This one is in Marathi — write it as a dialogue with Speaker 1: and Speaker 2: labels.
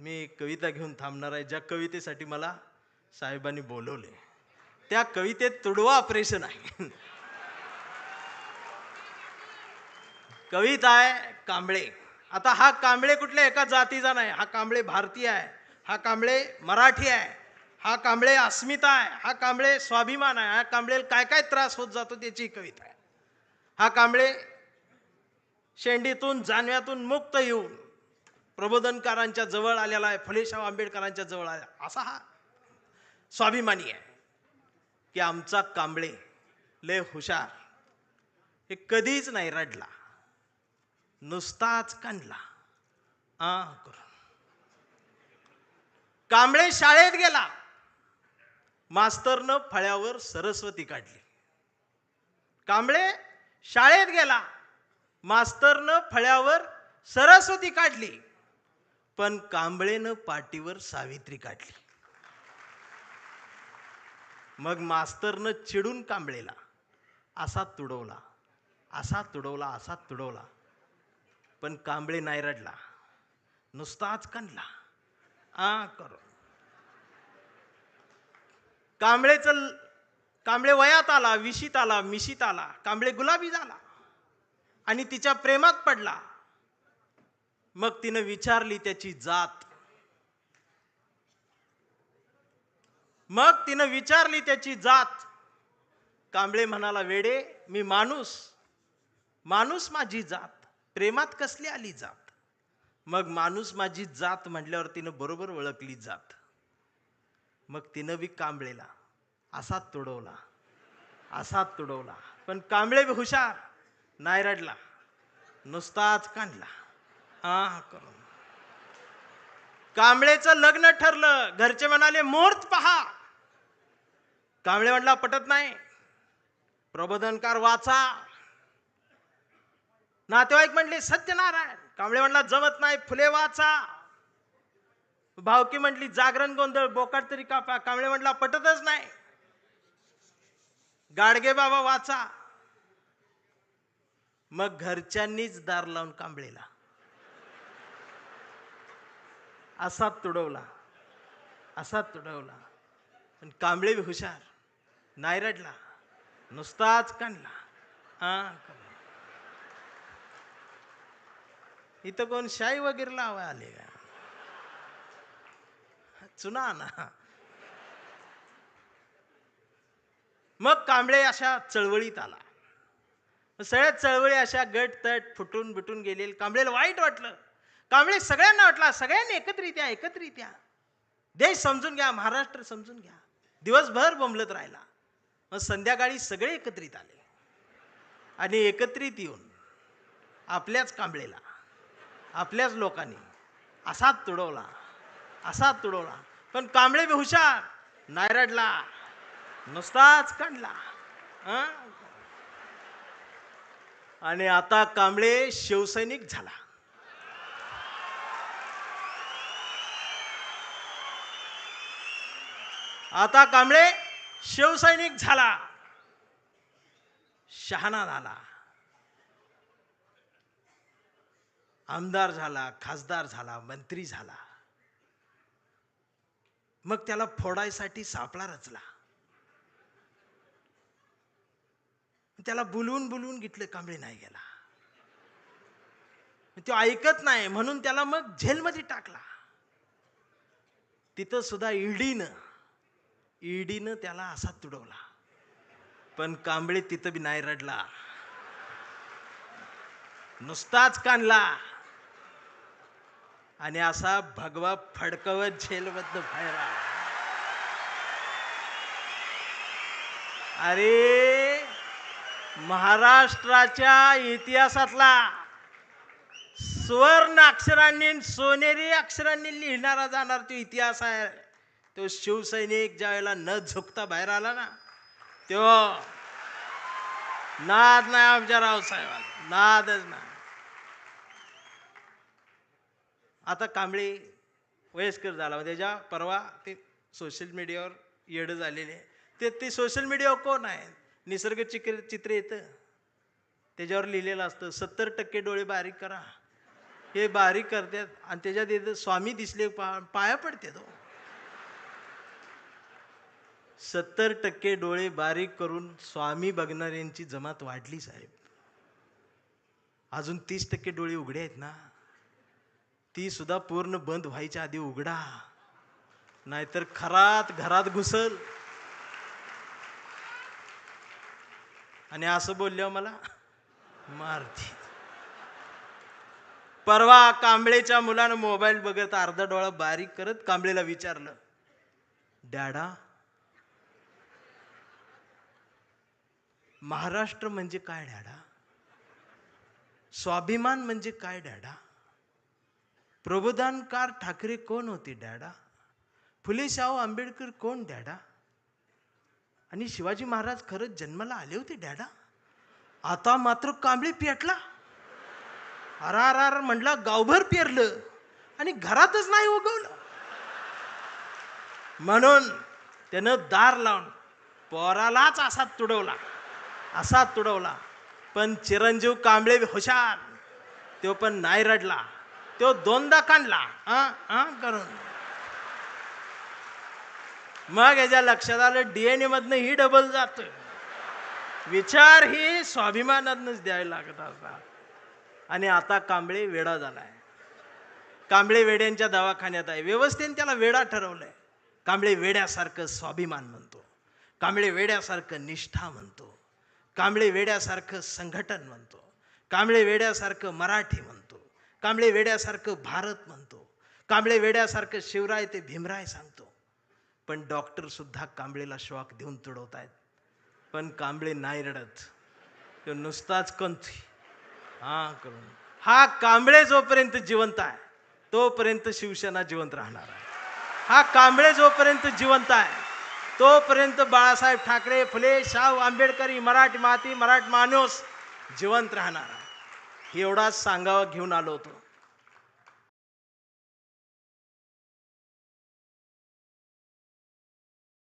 Speaker 1: मी कविता घेऊन थांबणार आहे. ज्या कवितेसाठी मला साहेबांनी बोलवले त्या कवितेत तुडवा ऑपरेशन आहे. कविता आहे कांबळे. आता हा कांबळे कुठल्या एका जातीचा नाही, हा कांबळे भारतीय आहे, हा कांबळे मराठी आहे, हा कांबळे अस्मिता आहे, हा कांबळे स्वाभिमान आहे, हा कांबळे काय काय त्रास होत जातो त्याची कविता आहे. हा कांबळे शेंडीतून जानव्यातून मुक्त येऊन प्रबोधनकारांच्या जवळ आलेला आहे, फुलेशाह आंबेडकरांच्या जवळ आला, असा हा स्वाभिमानी आहे की आमचा कांबळे लय हुशार, हे कधीच नाही रडला, नुसताच कांडला. कांबळे शाळेत गेला, मास्तरनं फळ्यावर सरस्वती काढली. कांबळे शाळेत गेला, मास्तरनं फळ्यावर सरस्वती काढली, पण कांबळेनं पाटीवर सावित्री काढली. मग मास्तरनं चिडून कांबळेला असा तुडवला, असा तुडवला, असा तुडवला, पण कांबळे नाही रडला, नुसताच कांडला. करो कांबळे वयात आला, विशीत आला, मिशीत आला, कांबळे गुलाबी झाला आणि तिच्या प्रेमात पडला. मग तिनं विचारली त्याची जात, कांबळे म्हणाला, वेडे मी माणूस, माणूस माझी जात, प्रेमात कसली आली जात. मग माणूस माझी जात म्हटल्यावर तिनं बरोबर ओळखली जात. मग तिनं बी कांबळेला असा तुडवला, असा तुडवला, पण कांबळे बी हुशार, नाही रडला, नुसताच कांडला. करून कांबळेचं लग्न ठरलं. घरचे म्हणाले मुहूर्त पहा. कांबळे म्हटला पटत नाही, प्रबोधनकार वाचा. नातेवाईक म्हटले सत्यनारायण. कांबळे म्हटला जमत नाही, फुले वाचा. भावकी म्हटली जागरण गोंधळ, बोकाट तरी कापा. कांबळे म्हटला पटतच नाही, गाडगे बाबा वाचा. मग घरच्यांनीच दार लावून कांबळेला असा तुडवला, असा तुडवला, पण कांबळे बी हुशार, नाही रडला, नुसताच कांडला. इथं कोण शाई वगैरे लावा आले का? चुना ना. मग कांबळे अशा चळवळीत आला. सगळ्या चळवळी अशा गट तट फुटून बिटून गेले. कांबळेला वाईट वाटलं. कांबळे सगळ्यांना वाटला, सगळ्यांनी एकत्रित या, देश समजून घ्या, महाराष्ट्र समजून घ्या. दिवसभर बोंबलत राहिला. मग संध्याकाळी सगळे एकत्रित आले आणि एकत्रित येऊन आपल्याच कांबळेला, आपल्याच लोकांनी असाच तुडवला, असाच तुडवला, पण कांबळे बी हुशार, नाही रडला, नुसताच कांडला. आणि आता कांबळे शिवसैनिक झाला. आता कांबळे शिवसैनिक झाला, शहाणा झाला, आमदार झाला, खासदार झाला, मंत्री झाला. मग त्याला फोडायसाठी सापळा रचला. त्याला बोलवून बोलवून घेतलं, कांबळे नाही गेला. तो ऐकत नाही म्हणून त्याला मग जेलमध्ये टाकला. तिथं सुद्धा ईडीनं त्याला असा तुडवला, पण कांबळे तिथं बी नाही रडला, नुसताच कांडला आणि असा भगवा फडकवत जेलमधनं बाहेर आला. अरे महाराष्ट्राच्या इतिहासातला सुवर्ण अक्षरांनी, सोनेरी अक्षरांनी लिहिणारा जाणार तो इतिहास आहे. तो शिवसैनिक ज्या वेळेला न झुकता बाहेर आला ना, तो नाद नाही आमच्या रावसाहेबाला, नादच नाही. आता कांबळे वयस्कर झाला. त्याच्या परवा ते सोशल मीडियावर येडं झालेले. ते सोशल मीडियावर कोण आहे, निसर्ग चित्र येतं, त्याच्यावर लिहिलेलं असतं 70% डोळे बारीक करा, हे बारीक करतात आणि त्याच्यात येतं स्वामी दिसले पाया पडते तो. 70% डोळे बारीक करून स्वामी बघणाऱ्यांची जमात वाढली साहेब. अजून 30% डोळे उघडे आहेत ना, ती सुद्धा पूर्ण बंद व्हायच्या आधी उघडा, नाहीतर खरात घरात घुसल. आणि असं बोलल्यावर मला मारती. परवा कांबळेच्या मुलानं मोबाईल बघत अर्धा डोळा बारीक करत कांबळेला विचारलं, डॅडा, महाराष्ट्र म्हणजे काय डॅडा? स्वाभिमान म्हणजे काय डॅडा? प्रबोधनकार ठाकरे कोण होते डॅडा? फुले शाहू आंबेडकर कोण डॅडा? आणि शिवाजी महाराज खरंच जन्माला आले होते डॅडा? आता मात्र कांबळे पेटला. अरार म्हटला, गावभर पेरलं आणि घरातच नाही उगवलं. म्हणून त्यानं दार लावून पोरालाच असा तुडवला. पण चिरंजीव कांबळे हुशार, तो पण नाही रडला. तो दोनदा काढला करून. मग याच्या लक्षात आलं डीएनए मधनं ही डबल जात. विचार ही स्वाभिमानातनच द्यायला लागत असतात. आणि आता कांबळे वेडा झालाय. कांबळे वेड्यांच्या दवाखान्यात आहे. व्यवस्थेने त्याला वेडा ठरवलंय. कांबळे वेड्यासारखं स्वाभिमान म्हणतो, कांबळे वेड्यासारखं निष्ठा म्हणतो, कांबळे वेड्यासारखं संघटन म्हणतो, कांबळे वेड्यासारखं मराठी म्हणतो, कांबळे वेड्यासारखं भारत म्हणतो, कांबळे वेड्यासारखं शिवराय ते भीमराय सांगतो. पण डॉक्टर सुद्धा कांबळेला शॉक देऊन तुडवतायत. पण कांबळे नाही रडत, तो नुसताच कंथी करून. हा कांबळे जोपर्यंत जिवंत आहे तोपर्यंत शिवसेना जिवंत राहणार आहे. हा कांबळे जोपर्यंत जिवंत आहे तोपर्यंत बाळासाहेब ठाकरे, फुले शाहू आंबेडकरी, मराठी माती, मराठी माणूस जिवंत राहणार आहे. एवढाच सांगावा घेऊन आलो होतो.